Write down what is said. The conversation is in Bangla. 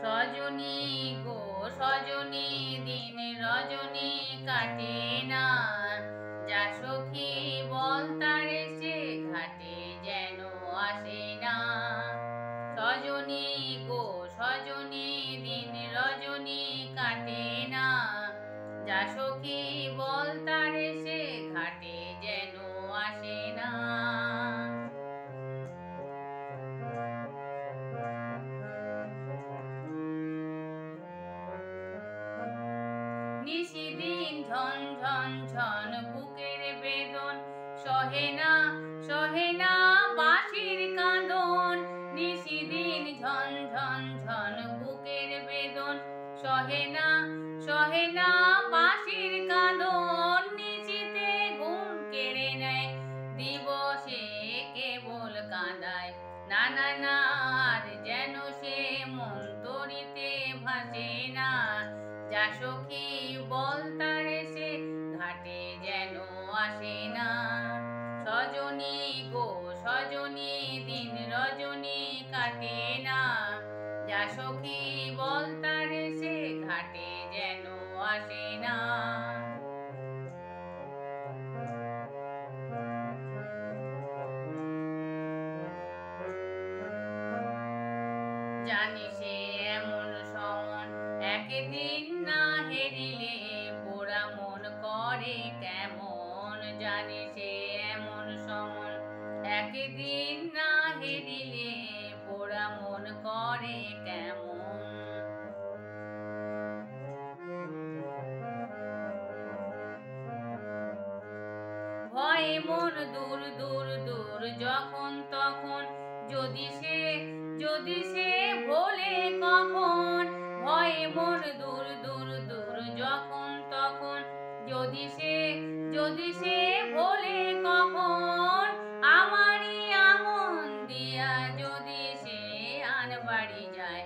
সজনী গো সজনী দিন রজনী কাটে না, যা সখী বল তারে সে ঘাটে যেন আসে না। সজনী গো সজনী দিন রজনী কাটে না, যা সখী বল তারে সে ঘাটে যেন আসে না। নিশিদিন ঝন ঝন ঝন বুকের বেদন, সহে না বাঁশির কাঁদন। নিশিদিন ঝন ঝন ঝন বুকের বেদন, সহে না বাঁশির কাঁদন। নিশিতে ঘুম কেড়ে নেয়, দিবসে কেবল কাঁদায়। না না না আর যেন সে মন তরিতে ভাসে না, যা সখী বল তারে সে ঘাটে যেন আসে না। সজনী গো সজনী দিন রজনী কাটে না, যা সখী বল তারে সে ঘাটে যেন আসে না। জানি সে এমন সমন একদিন না হেরিলে পোড়া মন করে কেমন। জানি সে এমন সমন একদিন না হেরিলে পোড়া মন করে কেমন। ভয়ে মন দূর দূর দূর যখন তখন, যদি সে ভোলে কখন। ভয়ে মন দূর দূর দূর যখন তখন, যদি সে ভোলে কখন। আমারই আঙন দিয়া যদি সে আনবাড়ি যায়,